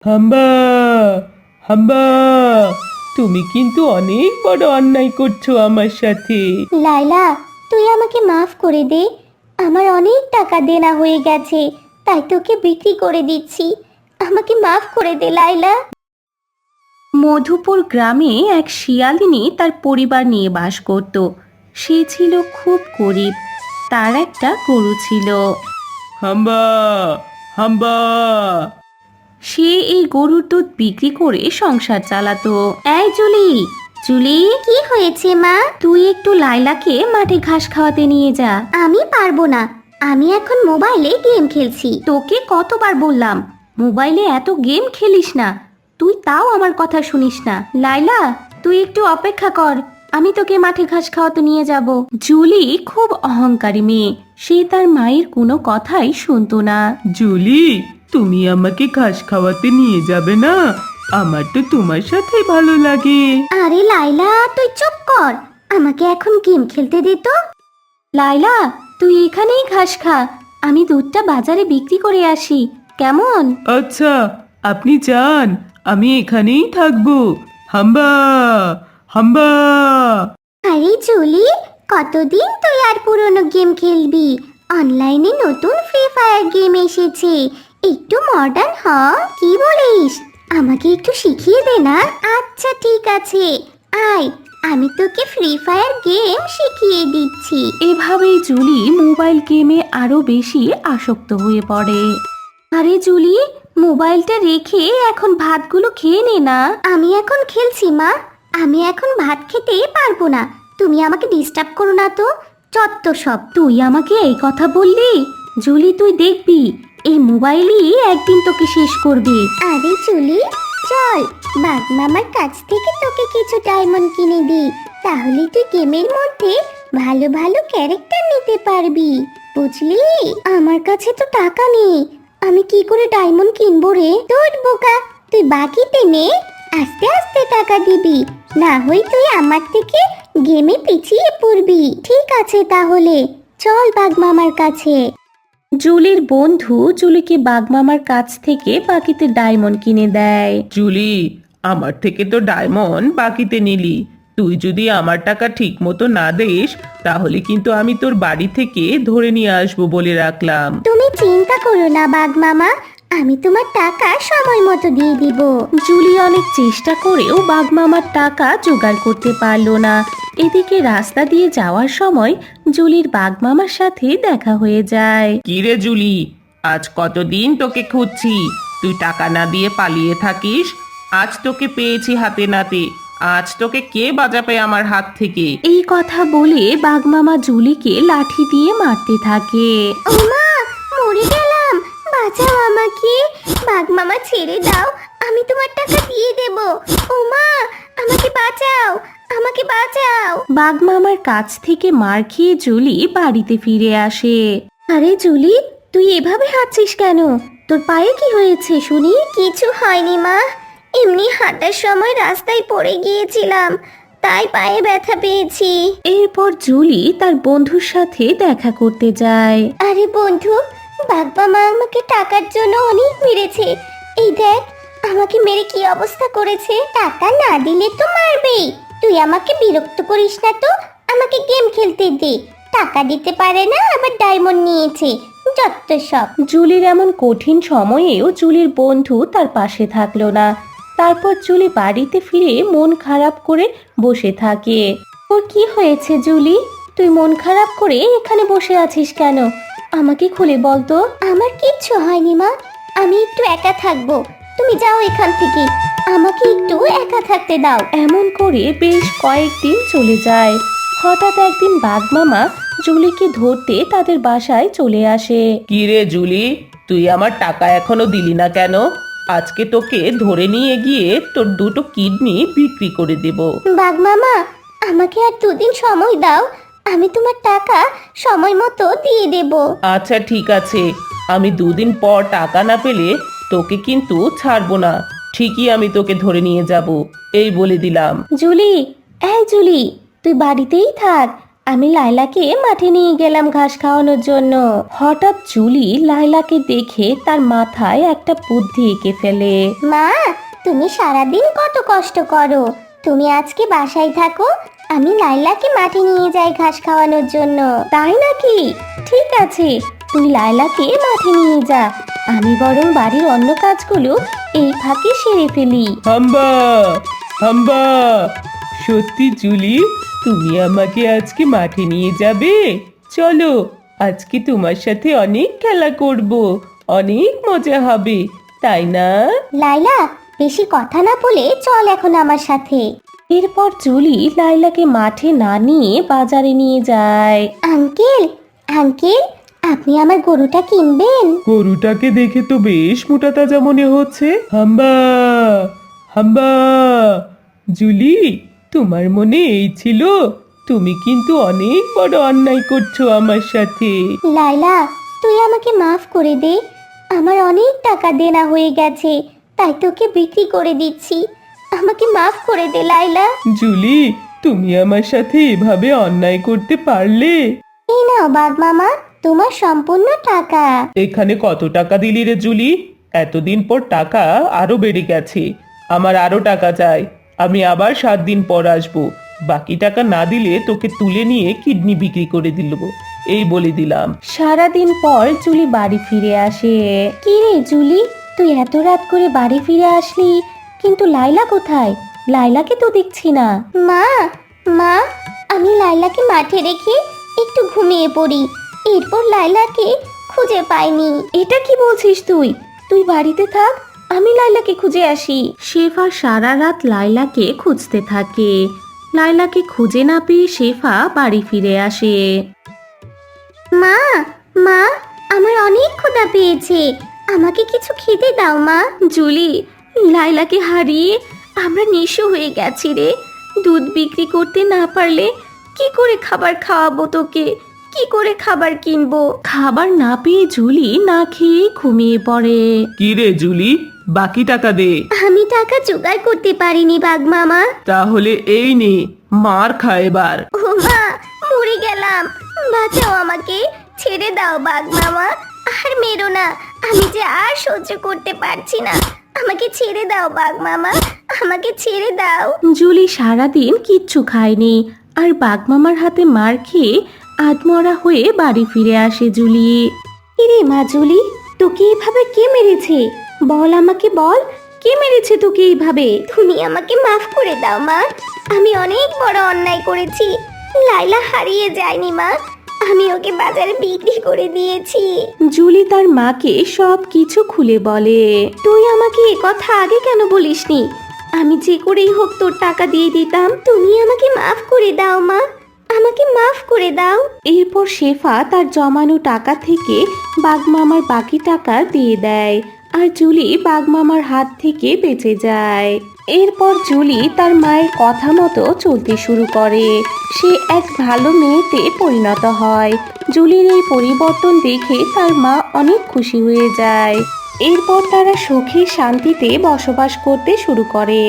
হাম্বা, হাম্বা, তুমি কিন্তু অনেক বড় অন্যায় করছো আমার সাথে। লাইলা, তুই আমাকে মাফ করে দে। আমার অনেক টাকা দেনা হয়ে গেছে, তাই তোকে বিক্রি করে দিচ্ছি। আমাকে মাফ করে দে লাইলা। মধুপুর গ্রামে এক শিয়ালিনী তার পরিবার নিয়ে বাস করত। সে ছিল খুব গরিব। তার একটা গরু ছিল। হাম্বা, হাম্বা, সে এই গরুর দুধ বিক্রি করে সংসার চালাতো। এই জুলি, জুলি, কি হয়েছে মা? তুই একটু লাইলাকে মাঠে ঘাস খাওয়াতে নিয়ে যা। আমি পারবো না, আমি এখন মোবাইলে গেম খেলছি। তোকে কতবার বললাম মোবাইলে এত গেম খেলিস না, তুই তাও আমার কথা শুনিস না। লাইলা, তুই একটু অপেক্ষা কর, আমি তোকে মাঠে ঘাস খাওয়াতে নিয়ে যাব। জুলি খুব অহংকারী মেয়ে, সে তার মায়ের কোনো কথাই শুনতো না। জুলি, তুমি আমাকে ঘাস খাওয়াতে নিয়ে যাবে না? আমার তো তোমার সাথে ভালো লাগে। আরে লাইলা, তুই চুপ কর, আমাকে এখন গেম খেলতে দে তো। লাইলা, তুই এখানেই ঘাস খা, আমি দুধটা বাজারে বিক্রি করে আসি, কেমন? আচ্ছা, আপনি যান, আমি এখানেই থাকবো। হাম্বা, হাম্বা। আরে জুলি, কতদিন তুই আর পুরনো গেম খেলবি? অনলাইনে নতুন ফ্রি ফায়ার গেম এসেছে, একটু মডার্ন হ। কি বলিস? আমাকে একটু শিখিয়ে দে না। আচ্ছা ঠিক আছে, আয়, আমি তোকে ফ্রি ফায়ার গেম শিখিয়ে দিচ্ছি। এভাবেই জুলি মোবাইল গেমে আরো বেশি আসক্ত হয়ে পড়ে। আরে জুলি, মোবাইলটা রেখে এখন ভাতগুলো খেয়ে নে না। আমি এখন খেলছি মা, আমি এখন ভাত খেতে পারবো না। তুমি আমাকে ডিস্টার্ব করো না তো, চত্ব সব। তুই আমাকে এই কথা বললি? জুলি, তুই দেখবি এই মোবাইলই একদিন তোকে শেষ করবে। আরে জুলি, চল, বাঘ মামার কাছ থেকে তোকে কিছু ডায়মন্ড কিনে দিই, তাহলে তুই গেমের মধ্যে ভালো ভালো ক্যারেক্টার নিতে পারবি, বুঝলি? আমার কাছে তো টাকা নেই, আমি কি করে ডায়মন্ড কিনবো রে? তোর বোকা, তুই বাকিতে নে, আস্তে আস্তে টাকা দিবি, না হয় তুই আমার থেকে গেমে পিছিয়ে পড়বি। ঠিক আছে তাহলে, চল বাঘ মামার কাছে। জুলির বন্ধু জুলিকে বাগমামার কাছ থেকে বাকিতে ডায়মন্ড কিনে দেয়। জুলি, আমার থেকে তো ডায়মন্ড বাকিতে নিলি। তুই যদি আমার টাকা ঠিক মতো না দিস, তাহলে কিন্তু আমি তোর বাড়ি থেকে ধরে নিয়ে আসবো বলে রাখলাম। তুমি চিন্তা করো না বাঘ মামা, আমি তোমার টাকা সময় মতো দিয়ে দিব। জুলি অনেক চেষ্টা করেও বাগমামার টাকা জোগাড় করতে পারলো না। এদিকে রাস্তা দিয়ে যাওয়ার সময় জুলির বাগমামার সাথে দেখা হয়ে যায়। কি রে জুলি, আজ কতদিন তোকে খুঁজছি, তুই টাকা না দিয়ে পালিয়ে থাকিস। আজ তোকে পেয়েছি হাতে নাতে, আজ তোকে কে বাঁচাবে আমার হাত থেকে? এই কথা বলে বাগমামা জুলিকে লাঠি দিয়ে মারতে থাকে। ওমা, মরে গেলাম, বাঁচাও আমাকে। বাঘ মামা ছেড়ে দাও, আমি তোমার টাকা দিয়ে দেব। ওমা, আমাকে বাঁচাও, আমাকে বাঁচাও। বাগমামার কাছ থেকে মার খেয়ে জুলি বাড়িতে ফিরে আসে। আরে জুলি, তুই এভাবে হাঁটছিস কেন? তোর পায়ে কি হয়েছে শুনি? কিছু হয়নি মা, এমনি হাঁটার সময় রাস্তায় পড়ে গিয়েছিলাম, তাই পায়ে ব্যথা পেয়েছি। এরপর জুলি তার বন্ধুর সাথে দেখা করতে যায়। আরে বন্ধু, বাঘ মামা আমাকে টাকার জন্য অনেক মেরেছে। এই দেখ, আমাকে মেরে কি অবস্থা করেছে। টাকা না দিলে তো মারবেই। তুই আমাকে বিরক্ত করিস না তো, আমাকে গেম খেলতে দে। টাকা দিতে পারে না, আবার ডায়মন্ড নিয়েছে, যত সব। জুলির এমন কঠিন সময়েও জুলির বন্ধু তার পাশে থাকলো না। তারপর জুলি বাড়িতে ফিরে মন খারাপ করে বসে থাকে। ওর কি হয়েছে জুলি? তুই মন খারাপ করে এখানে বসে আছিস কেন? আমাকে খুলে বল তো। আমার কিচ্ছু হয়নি মা, আমি একটু একা থাকবো, তুমি যাও এখান থেকে, আমাকে একটু একা থাকতে দাও। এমন করে বেশ কয়েকদিন চলে যায়। হঠাৎ একদিন বাঘমামা জুলিকে ধরতে তাদের বাসায় চলে আসে। কি রে জুলি, তুই আমার টাকা এখনো দিলি না কেন? আজকে তোকে ধরে নিয়ে গিয়ে তোর দুটো কিডনি বিক্রি করে দেব। বাঘ মামা, আমাকে আর দুদিন সময় দাও, আমি তোমার টাকা সময় মতো দিয়ে দেব। আচ্ছা ঠিক আছে, আমি দুদিন পর টাকা না পেলে তোকে কিন্তু ছাড়বো না। ঠিকই আমি তোকে ধরে নিয়ে যাব, এই বলে দিলাম। জুলি, এই জুলি, তুই বাড়িতেই থাক, আমি লাইলাকে মাঠে নিয়ে গেলাম ঘাস খাওয়ানোর জন্য। হঠাৎ জুলি লাইলাকে দেখে তার মাথায় একটা বুদ্ধি এঁকে ফেলে। মা, তুমি সারাদিন কত কষ্ট করো, তুমি আজকে বাসায় থাকো, আমি লাইলাকে মাঠে নিয়ে যাই ঘাস খাওয়ানোর জন্য। তাই নাকি? ঠিক আছে, তুই লাইলাকে মাঠে নিয়ে যা, আমি বরং বাড়ির অন্য কাজগুলো এই ফাঁকে সেরে ফেলি। হাম্বা, হাম্বা, সত্যি জুলি, তুমি আমাকে আজকে মাঠে নিয়ে যাবে? চলো, আজকে তোমার সাথে অনেক খেলা করব, অনেক মজা হবে, তাই না? লাইলা, বেশি কথা না বলে চল এখন আমার সাথে। এরপর জুলি লাইলাকে মাঠে না নিয়ে বাজারে নিয়ে যায়। আঙ্কেল, আঙ্কেল, আপনি আমার গরুটা কিনবেন? গরুটাকে দেখে তো বেশ মোটা তাজা মনে হচ্ছে। হাম্বা, হাম্বা, জুলি, তোমার মনে এই ছিল? তুমি কিন্তু অনেক বড় অন্যায় করছো আমার সাথে। লাইলা, তুই আমাকে মাফ করে দে, আমার অনেক টাকা দেনা হয়ে গেছে, তাই তোকে বিক্রি করে দিচ্ছি, আমাকে মাফ করে দে লাইলা। জুলি, তুমি আমার সাথে এভাবে অন্যায় করতে পারলে? এই নাও বাঘ মামা, তোমার সম্পূর্ণ টাকা। এখানে কত টাকা দিলি রে জুলি? এতদিন পর টাকা আরো বেড়ে গেছে, আমার আরো টাকা চাই। আমি আবার 7 দিন পর আসবো, বাকি টাকা না দিলে তোকে তুলে নিয়ে কিডনি বিক্রি করে দিল, এই বলে দিলাম। সারাদিন পর জুলি বাড়ি ফিরে আসে। কি রে জুলি, তুই এত রাত করে বাড়ি ফিরে আসলি, কিন্তু লাইলা কোথায়? লাইলাকে তো দেখছি না। মা, মা, আমি লাইলাকে মাঠে রেখে একটু ঘুমিয়ে পড়ি, এরপর লাইলাকে খুঁজে পাইনি। এটা কি বলছিস তুই? তুই বাড়িতে থাক, আমি লাইলাকে খুঁজে আসি। শেফা সারা রাত লাইলাকে খুঁজতে থাকে। লাইলাকে খুঁজে না পেয়ে শেফা বাড়ি ফিরে আসে। মা, মা, আমার অনেক ক্ষুধা পেয়েছে, আমাকে কিছু খেতে দাও মা। জুলি, লাইলাকে হারিয়ে আমরা নিঃস্ব হয়ে গেছি রে। দুধ বিক্রি করতে না পারলে কি করে খাবার খাওয়াবো তোকে? কি করে খাবার কিনবো? খাবার না পেয়ে জুলি না খেয়ে ঘুমিয়ে পড়ে। কি রে জুলি, বাকি টাকা দে। আমি টাকা জোগাড় করতে পারিনি বাঘ মামা। তাহলে এই নে, মার খা এবার। ও মা, মরে গেলাম, বাঁচাও আমাকে, ছেড়ে দাও বাঘ মামা, আর মেরো না, আমি যে আর সহ্য করতে পারছি না, আমাকে ছেড়ে দাও বাঘ মামা, আমাকে ছেড়ে দাও। জুলি সারাদিন কিচ্ছু খায়নি, আর বাঘমামার হাতে মার খেয়ে আধমরা হয়ে বাড়ি ফিরে আসে জুলি। কিরে মা জুলি, তোকে এইভাবে কে মেরেছে? বল আমাকে, বল, কে মেরেছে তোকে এইভাবে? তুমি আমাকে মাফ করে দাও মা, আমি অনেক বড় অন্যায় করেছি, লাইলা হারিয়ে যায়নি মা, আমি ওকে বাজারে বিক্রি করে দিয়েছি। জুলি তার মাকে সব কিছু খুলে বলে। তুই আমাকে এ কথা আগে কেন বলিসনি? আমি যে করেই হোক তোর টাকা দিয়ে দিতাম। তুমি আমাকে মাফ করে দাও মা, আমাকে মাফ করে দাও। এরপর শেফা তার জমানো টাকা থেকে বাঘমামার বাকি টাকা দিয়ে দেয়, আর জুলি বাঘমামার হাত থেকে বেঁচে যায়। এরপর জুলি তার মায়ের কথা মতো চলতে শুরু করে। সে এক ভালো মেয়েতে পরিণত হয়। জুলির এই পরিবর্তন দেখে তার মা অনেক খুশি হয়ে যায়। এরপর তারা সুখে শান্তিতে বসবাস করতে শুরু করে।